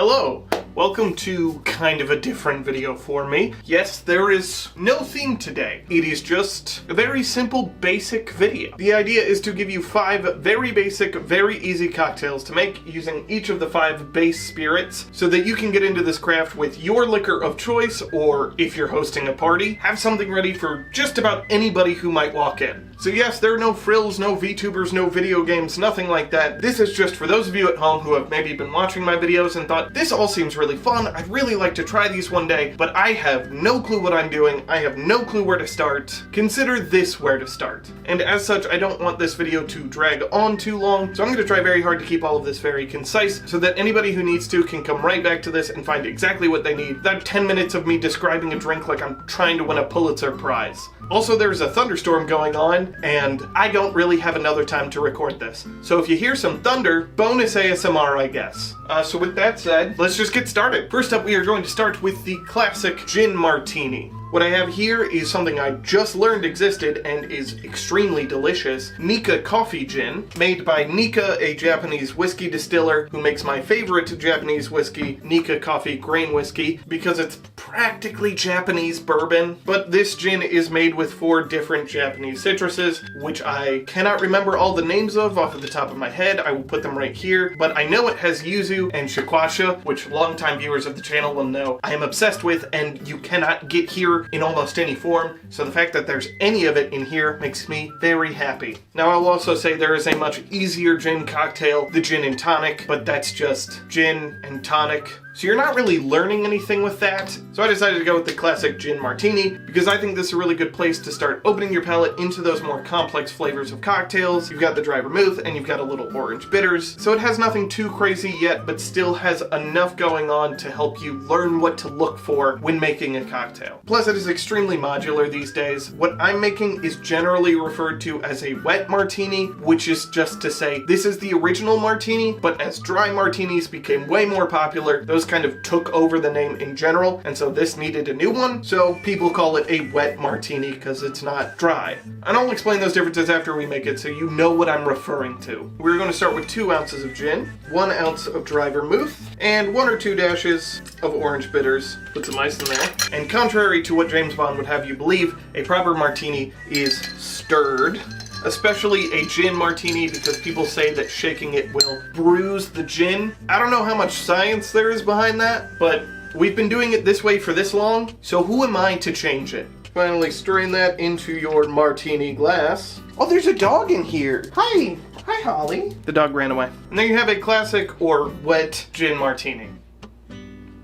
Hello! Welcome to kind of a different video for me. Yes, there is no theme today. It is just a very simple, basic video. The idea is to give you 5 very basic, very easy cocktails to make using each of the 5 base spirits so that you can get into this craft with your liquor of choice, or if you're hosting a party, have something ready for just about anybody who might walk in. So yes, there are no frills, no VTubers, no video games, nothing like that. This is just for those of you at home who have maybe been watching my videos and thought, this all seems really fun, I'd really like to try these one day, but I have no clue what I'm doing, I have no clue where to start. Consider this where to start. And as such, I don't want this video to drag on too long, so I'm going to try very hard to keep all of this very concise so that anybody who needs to can come right back to this and find exactly what they need without 10 minutes of me describing a drink like I'm trying to win a Pulitzer Prize. Also, there's a thunderstorm going on, and I don't really have another time to record this. So if you hear some thunder, bonus ASMR, I guess. So with that said, let's just get started. First up, we are going to start with the classic gin martini. What I have here is something I just learned existed and is extremely delicious. Nikka Coffee Gin, made by Nikka, a Japanese whiskey distiller who makes my favorite Japanese whiskey, Nikka Coffee Grain Whiskey, because it's practically Japanese bourbon. But this gin is made with 4 different Japanese citruses, which I cannot remember all the names of off the top of my head. I will put them right here. But I know it has yuzu and shikwasha, which longtime viewers of the channel will know I am obsessed with, and you cannot get here in almost any form, so the fact that there's any of it in here makes me very happy. Now I'll also say there is a much easier gin cocktail, the gin and tonic, but that's just gin and tonic. So you're not really learning anything with that. So I decided to go with the classic gin martini because I think this is a really good place to start opening your palate into those more complex flavors of cocktails. You've got the dry vermouth and you've got a little orange bitters. So it has nothing too crazy yet, but still has enough going on to help you learn what to look for when making a cocktail. Plus it is extremely modular these days. What I'm making is generally referred to as a wet martini, which is just to say this is the original martini, but as dry martinis became way more popular, those kind of took over the name in general, and so this needed a new one, so people call it a wet martini because it's not dry. And I'll explain those differences after we make it so you know what I'm referring to. We're going to start with 2 ounces of gin, 1 ounce of dry vermouth, and 1 or 2 dashes of orange bitters. Put some ice in there. And contrary to what James Bond would have you believe, a proper martini is stirred. Especially a gin martini, because people say that shaking it will bruise the gin. I don't know how much science there is behind that, but we've been doing it this way for this long, so who am I to change it? Finally strain that into your martini glass. Oh, there's a dog in here. Hi. Hi, Holly. The dog ran away. And there you have a classic or wet gin martini.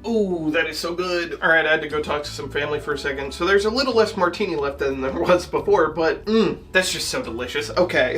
Ooh, that is so good. Alright, I had to go talk to some family for a second. So there's a little less martini left than there was before, but that's just so delicious. Okay.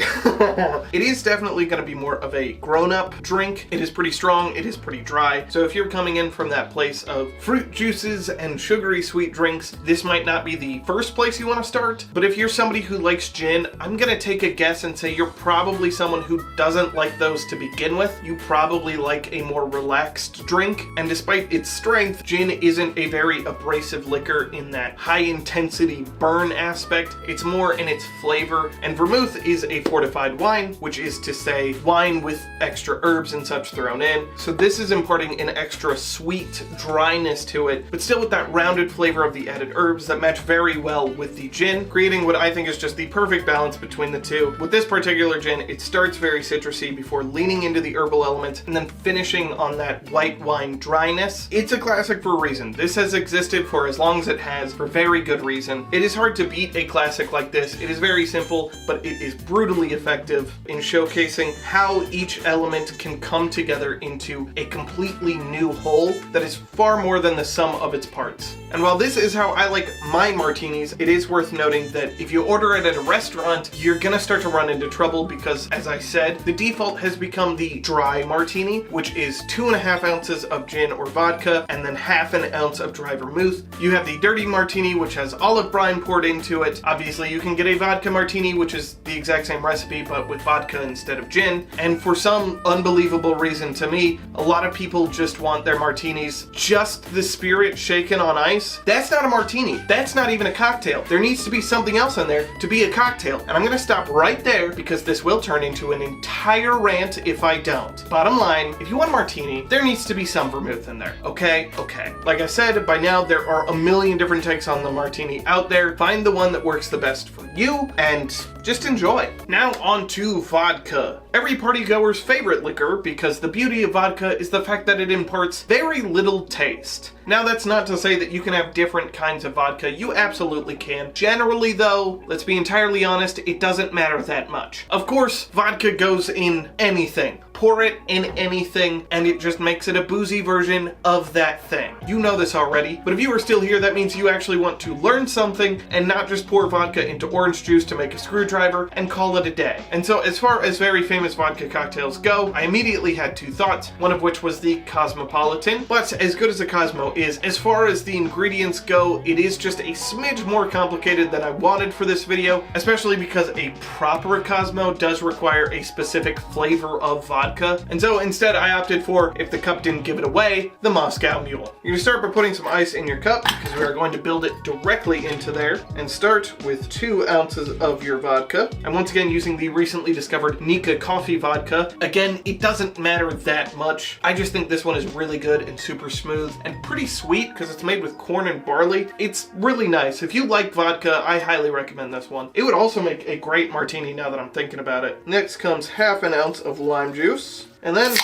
It is definitely going to be more of a grown-up drink. It is pretty strong, it is pretty dry. So if you're coming in from that place of fruit juices and sugary sweet drinks, this might not be the first place you want to start. But if you're somebody who likes gin, I'm going to take a guess and say you're probably someone who doesn't like those to begin with. You probably like a more relaxed drink, and despite its strength, gin isn't a very abrasive liquor in that high intensity burn aspect. It's more in its flavor, and vermouth is a fortified wine, which is to say wine with extra herbs and such thrown in. So this is imparting an extra sweet dryness to it, but still with that rounded flavor of the added herbs that match very well with the gin, creating what I think is just the perfect balance between the two. With this particular gin, it starts very citrusy before leaning into the herbal elements and then finishing on that white wine dryness. It's a classic for a reason. This has existed for as long as it has, for very good reason. It is hard to beat a classic like this. It is very simple, but it is brutally effective in showcasing how each element can come together into a completely new whole that is far more than the sum of its parts. And while this is how I like my martinis, it is worth noting that if you order it at a restaurant, you're gonna start to run into trouble because, as I said, the default has become the dry martini, which is 2.5 ounces of gin or vodka, vodka, and then half an ounce of dry vermouth. You have the dirty martini, which has olive brine poured into it. Obviously, you can get a vodka martini, which is the exact same recipe, but with vodka instead of gin. And for some unbelievable reason to me, a lot of people just want their martinis just the spirit shaken on ice. That's not a martini. That's not even a cocktail. There needs to be something else in there to be a cocktail. And I'm gonna stop right there because this will turn into an entire rant if I don't. Bottom line, if you want a martini, there needs to be some vermouth in there, okay? Okay. Like I said, by now there are a million different takes on the martini out there. Find the one that works the best for you and just enjoy. Now on to vodka. Every partygoer's favorite liquor, because the beauty of vodka is the fact that it imparts very little taste. Now that's not to say that you can have different kinds of vodka. You absolutely can. Generally though, let's be entirely honest, it doesn't matter that much. Of course, vodka goes in anything. Pour it in anything, and it just makes it a boozy version of that thing. You know this already, but if you are still here, that means you actually want to learn something and not just pour vodka into orange juice to make a screwdriver and call it a day. And so as far as very famous vodka cocktails go, I immediately had two thoughts, one of which was the Cosmopolitan. But as good as a Cosmo is, as far as the ingredients go, it is just a smidge more complicated than I wanted for this video, especially because a proper Cosmo does require a specific flavor of vodka. And so instead I opted for, if the cup didn't give it away, the Moscow Mule. You're gonna start by putting some ice in your cup because we are going to build it directly into there, and start with 2 ounces of your vodka. I'm once again using the recently discovered Nika coffee vodka. Again, it doesn't matter that much. I just think this one is really good and super smooth and pretty sweet because it's made with corn and barley. It's really nice. If you like vodka, I highly recommend this one. It would also make a great martini now that I'm thinking about it. Next comes half an ounce of lime juice. And then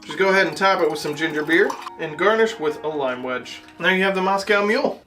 just go ahead and top it with some ginger beer and garnish with a lime wedge. And there you have the Moscow Mule.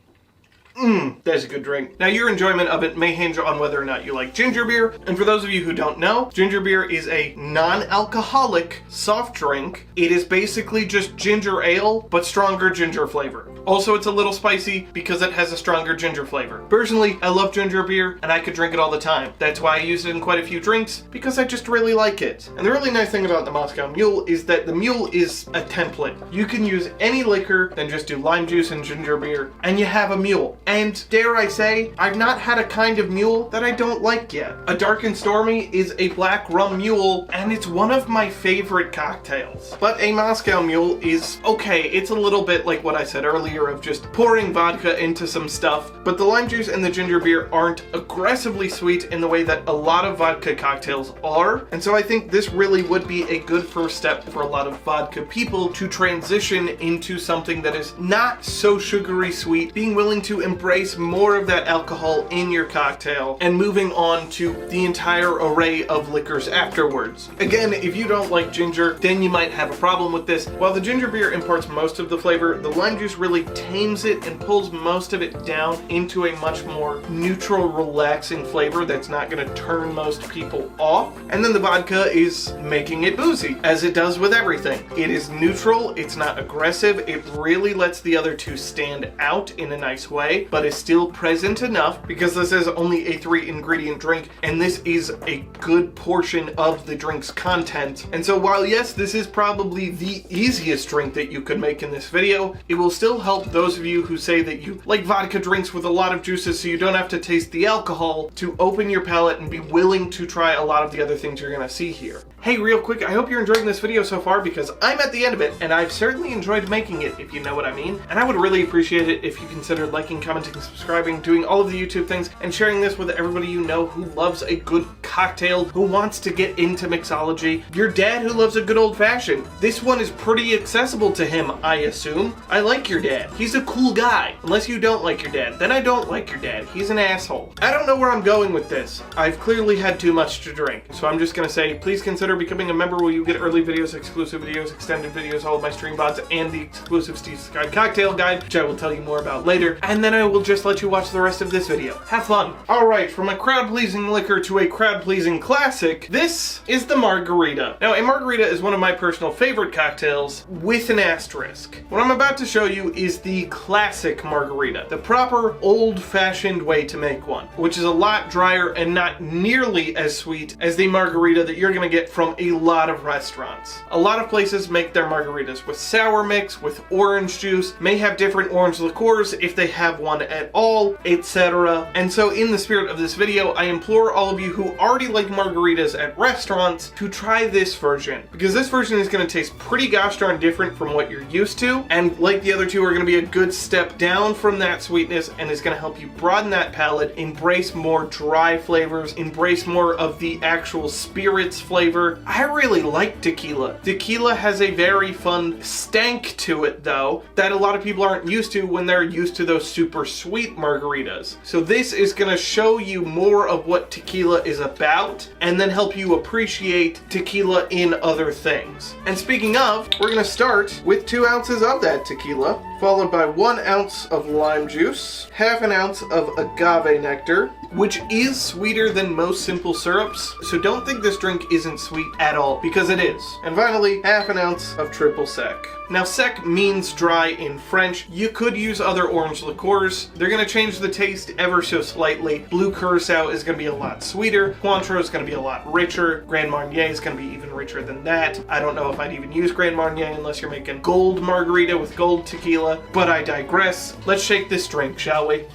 That's a good drink. Now your enjoyment of it may hinge on whether or not you like ginger beer. And for those of you who don't know, ginger beer is a non-alcoholic soft drink. It is basically just ginger ale, but stronger ginger flavor. Also, it's a little spicy because it has a stronger ginger flavor. Personally, I love ginger beer and I could drink it all the time. That's why I use it in quite a few drinks, because I just really like it. And the really nice thing about the Moscow Mule is that the Mule is a template. You can use any liquor, then just do lime juice and ginger beer, and you have a mule. And dare I say, I've not had a kind of mule that I don't like yet. A Dark and Stormy is a black rum mule, and it's one of my favorite cocktails. But a Moscow Mule is okay. It's a little bit like what I said earlier of just pouring vodka into some stuff, but the lime juice and the ginger beer aren't aggressively sweet in the way that a lot of vodka cocktails are. And so I think this really would be a good first step for a lot of vodka people to transition into something that is not so sugary sweet, being willing to embrace more of that alcohol in your cocktail and moving on to the entire array of liquors afterwards. Again, if you don't like ginger, then you might have a problem with this. While the ginger beer imparts most of the flavor, the lime juice really tames it and pulls most of it down into a much more neutral, relaxing flavor that's not going to turn most people off. And then the vodka is making it boozy, as it does with everything. It is neutral, it's not aggressive, it really lets the other two stand out in a nice way, but is still present enough because this is only a 3-ingredient drink and this is a good portion of the drink's content. And so while yes, this is probably the easiest drink that you could make in this video, it will still help those of you who say that you like vodka drinks with a lot of juices so you don't have to taste the alcohol to open your palate and be willing to try a lot of the other things you're gonna see here. Hey, real quick, I hope you're enjoying this video so far because I'm at the end of it and I've certainly enjoyed making it, if you know what I mean. And I would really appreciate it if you considered liking, commenting, subscribing, doing all of the YouTube things, and sharing this with everybody you know who loves a good cocktail, who wants to get into mixology. Your dad who loves a good old-fashioned. This one is pretty accessible to him, I assume. I like your dad. He's a cool guy. Unless you don't like your dad, then I don't like your dad. He's an asshole. I don't know where I'm going with this. I've clearly had too much to drink, so I'm just gonna say, please consider becoming a member where you get early videos, exclusive videos, extended videos, all of my stream bots, and the exclusive SteveSekai cocktail guide, which I will tell you more about later. And then I will just let you watch the rest of this video. Have fun. Alright, from a crowd-pleasing liquor to a crowd-pleasing classic, this is the Margarita. Now, a Margarita is one of my personal favorite cocktails, with an asterisk. What I'm about to show you is the classic Margarita, the proper old-fashioned way to make one, which is a lot drier and not nearly as sweet as the Margarita that you're gonna get from from a lot of restaurants. A lot of places make their margaritas with sour mix, with orange juice, may have different orange liqueurs if they have one at all, etc. And so in the spirit of this video, I implore all of you who already like margaritas at restaurants to try this version, because this version is going to taste pretty gosh darn different from what you're used to, and like the other two, are going to be a good step down from that sweetness and is going to help you broaden that palate, embrace more dry flavors, embrace more of the actual spirits flavor. I really like tequila. Tequila has a very fun stank to it though, that a lot of people aren't used to when they're used to those super sweet margaritas. So this is going to show you more of what tequila is about and then help you appreciate tequila in other things. And speaking of, we're going to start with 2 ounces of that tequila, followed by 1 ounce of lime juice, half an ounce of agave nectar, which is sweeter than most simple syrups, so don't think this drink isn't sweet at all, because it is. And finally, half an ounce of triple sec. Now, sec means dry in French. You could use other orange liqueurs. They're going to change the taste ever so slightly. Blue Curacao is going to be a lot sweeter. Cointreau is going to be a lot richer. Grand Marnier is going to be even richer than that. I don't know if I'd even use Grand Marnier unless you're making gold margarita with gold tequila, but I digress. Let's shake this drink, shall we?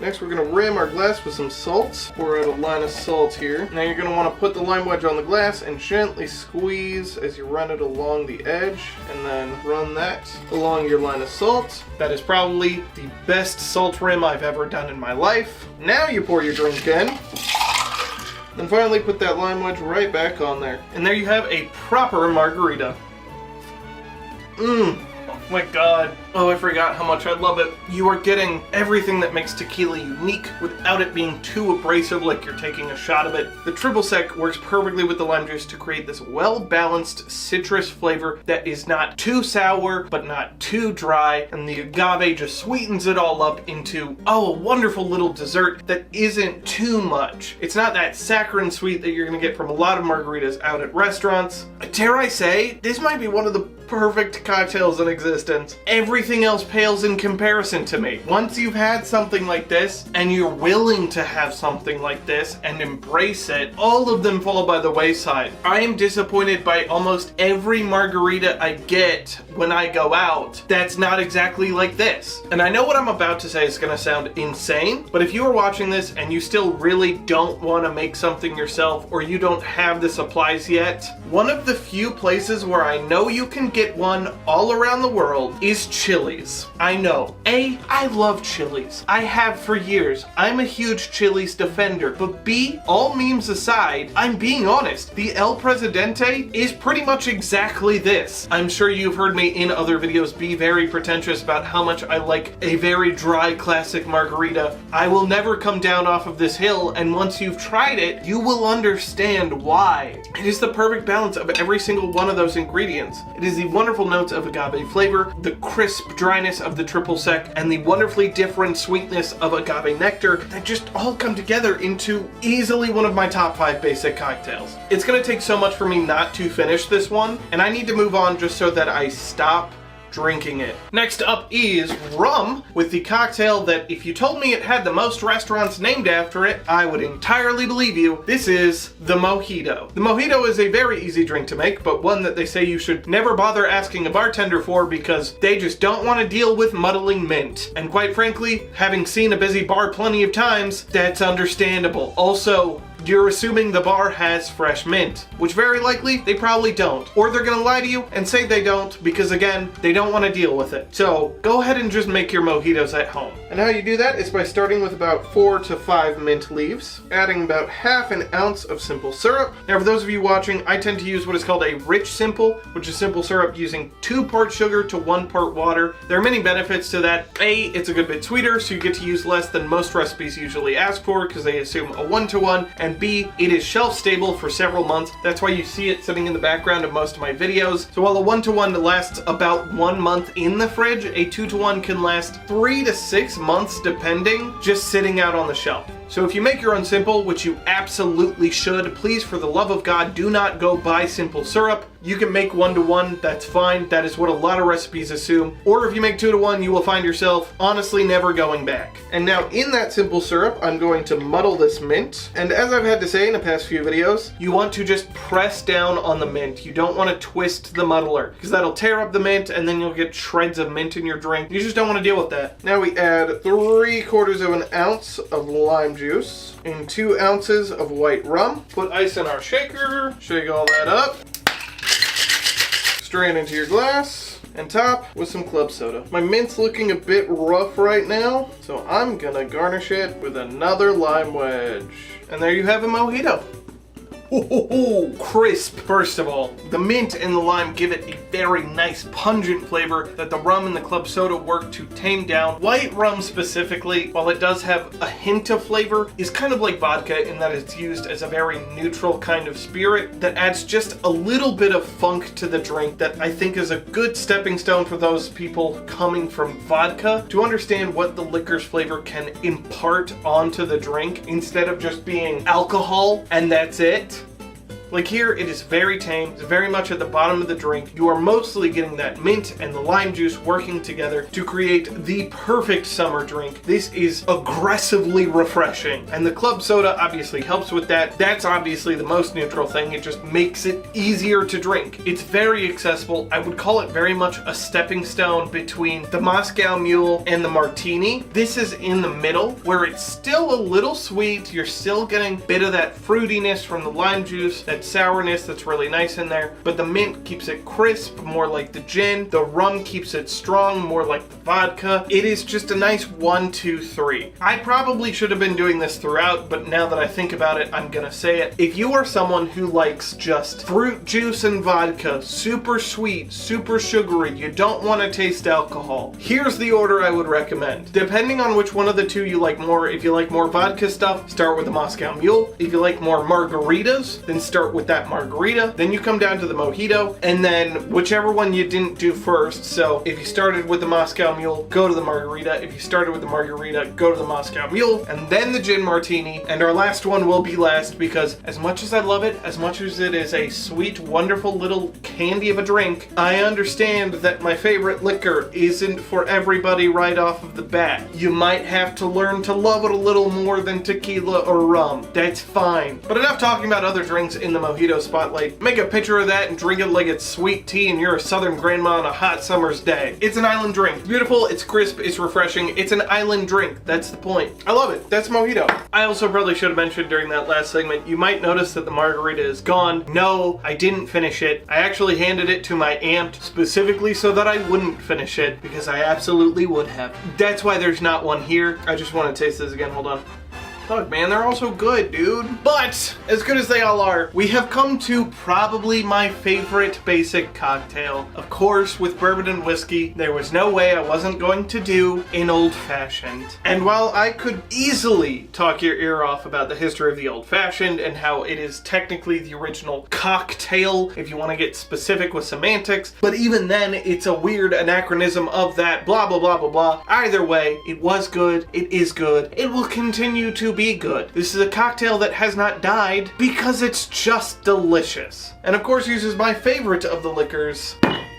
Next, we're going to rim our glass with some salt. Pour out a line of salt here. Now you're going to want to put the lime wedge on the glass and gently squeeze as you run it along the edge, and then run that along your line of salt. That is probably the best salt rim I've ever done in my life. Now you pour your drink in. Then finally put that lime wedge right back on there. And there you have a proper margarita. Oh my god. Oh, I forgot how much I love it. You are getting everything that makes tequila unique without it being too abrasive like you're taking a shot of it. The triple sec works perfectly with the lime juice to create this well-balanced citrus flavor that is not too sour, but not too dry, and the agave just sweetens it all up into, oh, a wonderful little dessert that isn't too much. It's not that saccharine sweet that you're gonna get from a lot of margaritas out at restaurants. Dare I say, this might be one of the perfect cocktails in existence. Everything else pales in comparison to me. Once you've had something like this, and you're willing to have something like this and embrace it, all of them fall by the wayside. I am disappointed by almost every margarita I get when I go out that's not exactly like this. And I know what I'm about to say is gonna sound insane, but if you are watching this and you still really don't wanna make something yourself, or you don't have the supplies yet, one of the few places where I know you can get one all around the world is Chili's. I know. A, I love Chili's. I have for years. I'm a huge Chili's defender. But B, all memes aside, I'm being honest. The El Presidente is pretty much exactly this. I'm sure you've heard me in other videos be very pretentious about how much I like a very dry classic margarita. I will never come down off of this hill, and once you've tried it, you will understand why. It is the perfect balance of every single one of those ingredients. It is the wonderful notes of agave flavor, the crisp dryness of the triple sec, and the wonderfully different sweetness of agave nectar that just all come together into easily one of my top 5 basic cocktails. It's gonna take so much for me not to finish this one, and I need to move on just so that I stop drinking it. Next up is rum, with the cocktail that if you told me it had the most restaurants named after it, I would entirely believe you. This is the Mojito. The Mojito is a very easy drink to make, but one that they say you should never bother asking a bartender for because they just don't want to deal with muddling mint. And quite frankly, having seen a busy bar plenty of times, that's understandable. Also, you're assuming the bar has fresh mint, which very likely they probably don't. Or they're gonna lie to you and say they don't because, again, they don't want to deal with it. So go ahead and just make your mojitos at home. And how you do that is by starting with about 4 to 5 mint leaves, adding about half an ounce of simple syrup. Now, for those of you watching, I tend to use what is called a rich simple, which is simple syrup using 2 parts sugar to 1 part water. There are many benefits to that. A, it's a good bit sweeter, so you get to use less than most recipes usually ask for because they assume a 1-to-1, and B, it is shelf stable for several months. That's why you see it sitting in the background of most of my videos. So while a 1-to-1 lasts about 1 month in the fridge, a 2-to-1 can last 3 to 6 months depending, just sitting out on the shelf. So if you make your own simple, which you absolutely should, please, for the love of God, do not go buy simple syrup. You can make 1-to-1, that's fine. That is what a lot of recipes assume. Or if you make 2-to-1, you will find yourself honestly never going back. And now in that simple syrup, I'm going to muddle this mint. And as I've had to say in the past few videos, you want to just press down on the mint. You don't want to twist the muddler, because that'll tear up the mint and then you'll get shreds of mint in your drink. You just don't want to deal with that. Now we add 3/4 of an ounce of lime juice and 2 ounces of white rum. Put ice in our shaker, shake all that up. Strain into your glass and top with some club soda. My mint's looking a bit rough right now, so I'm gonna garnish it with another lime wedge. And there you have a mojito. Crisp. First of all, the mint and the lime give it a very nice pungent flavor that the rum and the club soda work to tame down. White rum specifically, while it does have a hint of flavor, is kind of like vodka in that it's used as a very neutral kind of spirit that adds just a little bit of funk to the drink that I think is a good stepping stone for those people coming from vodka to understand what the liquor's flavor can impart onto the drink instead of just being alcohol and that's it. Like here, it is very tame, it's very much at the bottom of the drink. You are mostly getting that mint and the lime juice working together to create the perfect summer drink. This is aggressively refreshing. And the club soda obviously helps with that. That's obviously the most neutral thing. It just makes it easier to drink. It's very accessible. I would call it very much a stepping stone between the Moscow Mule and the Martini. This is in the middle where it's still a little sweet. You're still getting a bit of that fruitiness from the lime juice, that sourness that's really nice in there, but the mint keeps it crisp, more like the gin. The rum keeps it strong, more like the vodka. It is just a nice 1, 2, 3. I probably should have been doing this throughout, but now that I think about it, I'm gonna say it. If you are someone who likes just fruit juice and vodka, super sweet, super sugary, you don't want to taste alcohol, here's the order I would recommend. Depending on which one of the two you like more, if you like more vodka stuff, start with the Moscow Mule. If you like more margaritas, then start with that margarita. Then you come down to the mojito, and then whichever one you didn't do first. So if you started with the Moscow Mule, go to the margarita. If you started with the margarita, go to the Moscow Mule, and then the gin martini. And our last one will be last because as much as I love it, as much as it is a sweet, wonderful little candy of a drink, I understand that my favorite liquor isn't for everybody right off of the bat. You might have to learn to love it a little more than tequila or rum. That's fine. But enough talking about other drinks in the mojito spotlight. Make a picture of that and drink it like it's sweet tea and you're a southern grandma on a hot summer's day. It's an island drink. It's beautiful, it's crisp, it's refreshing, it's an island drink. That's the point. I love it. That's mojito. I also probably should have mentioned during that last segment, you might notice that the margarita is gone. No, I didn't finish it. I actually handed it to my aunt specifically so that I wouldn't finish it because I absolutely would have. That's why there's not one here. I just want to taste this again. Hold on. Fuck, man, they're all so good, dude. But, as good as they all are, we have come to probably my favorite basic cocktail. Of course, with bourbon and whiskey, there was no way I wasn't going to do an old-fashioned. And while I could easily talk your ear off about the history of the old-fashioned and how it is technically the original cocktail, if you want to get specific with semantics, but even then, it's a weird anachronism of that, blah, blah, blah, blah, blah. Either way, it was good, it is good, it will continue to be good. This is a cocktail that has not died because it's just delicious. And of course uses my favorite of the liquors,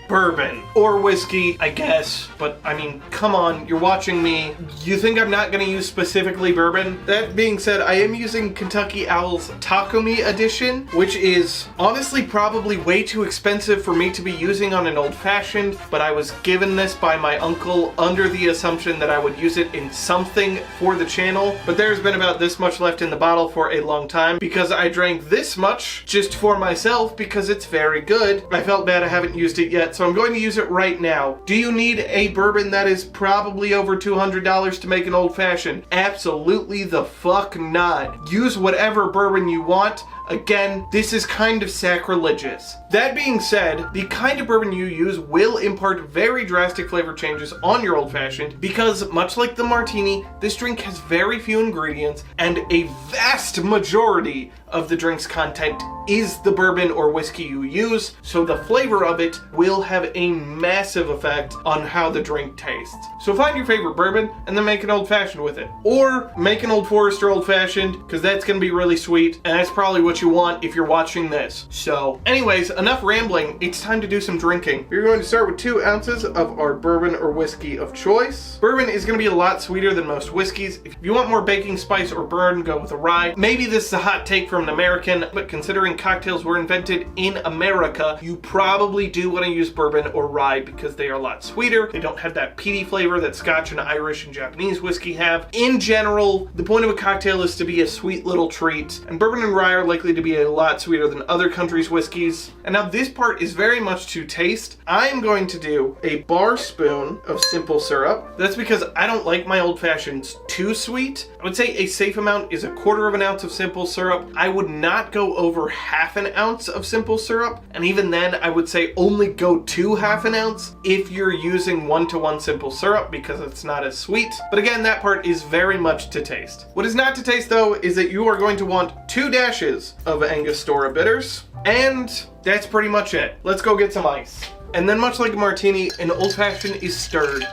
bourbon. Or whiskey, I guess. But, I mean, come on, you're watching me. You think I'm not gonna use specifically bourbon? That being said, I am using Kentucky Owl's Takumi edition, which is honestly probably way too expensive for me to be using on an old-fashioned, but I was given this by my uncle under the assumption that I would use it in something for the channel. But there's been about this much left in the bottle for a long time because I drank this much just for myself because it's very good. I felt bad I haven't used it yet, so I'm going to use it right now. Do you need a bourbon that is probably over $200 to make an old-fashioned? Absolutely the fuck not. Use whatever bourbon you want. Again, this is kind of sacrilegious. That being said, the kind of bourbon you use will impart very drastic flavor changes on your old fashioned because, much like the Martini, this drink has very few ingredients and a vast majority of the drink's content is the bourbon or whiskey you use, so the flavor of it will have a massive effect on how the drink tastes. So find your favorite bourbon and then make an old fashioned with it. Or make an Old Forester old fashioned, because that's going to be really sweet, and that's probably what you want if you're watching this. So anyways, enough rambling, it's time to do some drinking. We're going to start with 2 ounces of our bourbon or whiskey of choice. Bourbon is going to be a lot sweeter than most whiskeys. If you want more baking spice or burn, go with a rye. Maybe this is a hot take from an American, but considering cocktails were invented in America, you probably do want to use bourbon or rye because they are a lot sweeter. They don't have that peaty flavor that Scotch and Irish and Japanese whiskey have. In general, the point of a cocktail is to be a sweet little treat, and bourbon and rye are likely to be a lot sweeter than other countries' whiskeys. And now this part is very much to taste. I am going to do a bar spoon of simple syrup. That's because I don't like my old fashions too sweet. I would say a safe amount is 1/4 ounce of simple syrup. I would not go over 1/2 ounce of simple syrup, and even then I would say only go to 1/2 ounce if you're using 1-to-1 simple syrup because it's not as sweet. But again, that part is very much to taste. What is not to taste though is that you are going to want 2 dashes of Angostura Bitters, and that's pretty much it. Let's go get some ice. And then, much like a martini, an old fashioned is stirred.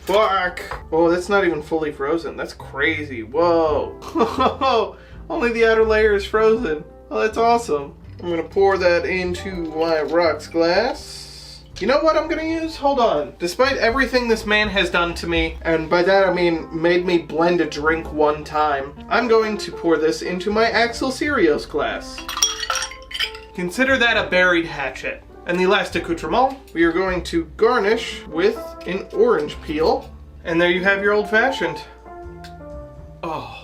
Fuck! Oh, that's not even fully frozen. That's crazy. Whoa. Only the outer layer is frozen. Oh, that's awesome. I'm gonna pour that into my rocks glass. You know what I'm gonna use? Hold on. Despite everything this man has done to me, and by that I mean made me blend a drink one time, I'm going to pour this into my Axel Sirius glass. Consider that a buried hatchet. And the last accoutrement, we are going to garnish with an orange peel. And there you have your old fashioned. Oh,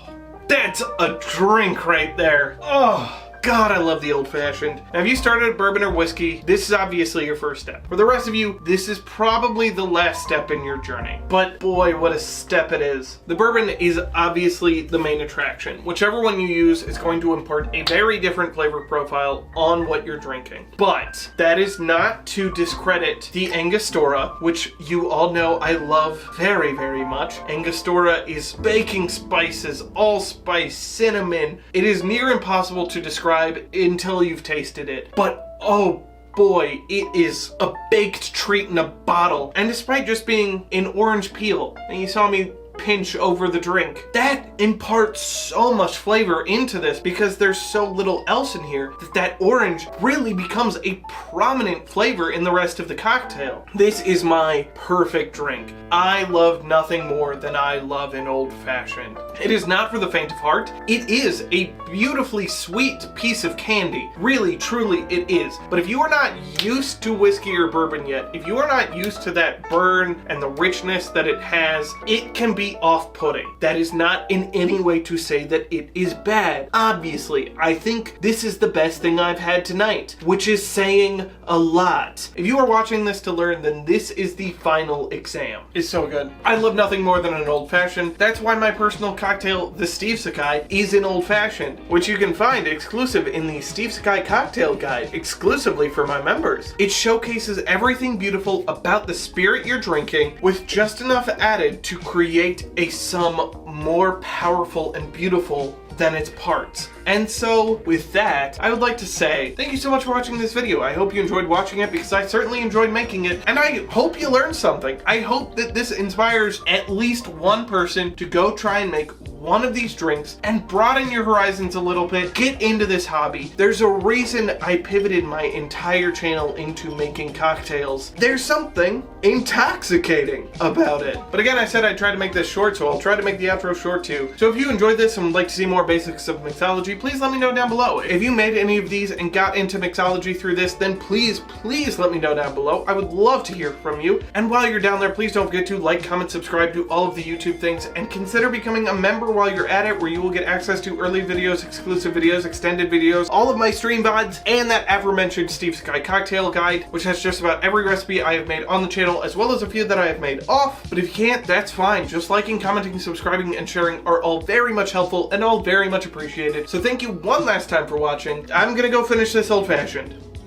that's a drink right there. Oh. God, I love the old fashioned. Now, if you started at bourbon or whiskey, this is obviously your first step. For the rest of you, this is probably the last step in your journey. But boy, what a step it is. The bourbon is obviously the main attraction. Whichever one you use is going to impart a very different flavor profile on what you're drinking. But that is not to discredit the Angostura, which you all know I love very, very much. Angostura is baking spices, allspice, cinnamon. It is near impossible to describe until you've tasted it. But oh boy, it is a baked treat in a bottle. And despite just being an orange peel, and you saw me pinch over the drink, that imparts so much flavor into this because there's so little else in here that orange really becomes a prominent flavor in the rest of the cocktail. This is my perfect drink. I love nothing more than I love an old fashioned. It is not for the faint of heart. It is a beautifully sweet piece of candy. Really, truly, it is. But if you are not used to whiskey or bourbon yet, if you are not used to that burn and the richness that it has, it can be off-putting. That is not in any way to say that it is bad. Obviously, I think this is the best thing I've had tonight, which is saying a lot. If you are watching this to learn, then this is the final exam. It's so good. I love nothing more than an old-fashioned. That's why my personal cocktail, the SteveSekai, is an old-fashioned, which you can find exclusive in the SteveSekai cocktail guide, exclusively for my members. It showcases everything beautiful about the spirit you're drinking, with just enough added to create a sum more powerful and beautiful than its parts. And so, with that, I would like to say thank you so much for watching this video. I hope you enjoyed watching it because I certainly enjoyed making it, and I hope you learned something. I hope that this inspires at least one person to go try and make one of these drinks and broaden your horizons a little bit. Get into this hobby. There's a reason I pivoted my entire channel into making cocktails. There's something intoxicating about it. But again, I said I'd try to make this short, so I'll try to make the outro short too. So if you enjoyed this and would like to see more basics of mixology, please let me know down below. If you made any of these and got into mixology through this, then please let me know down below. I would love to hear from you. And while you're down there, please don't forget to like, comment, subscribe, do all of the YouTube things, and consider becoming a member over while you're at it, where you will get access to early videos, exclusive videos, extended videos, all of my stream VODs, and that aforementioned SteveSekai cocktail guide, which has just about every recipe I have made on the channel, as well as a few that I have made off. But if you can't, that's fine. Just liking, commenting, subscribing, and sharing are all very much helpful and all very much appreciated. So thank you one last time for watching. I'm gonna go finish this old-fashioned.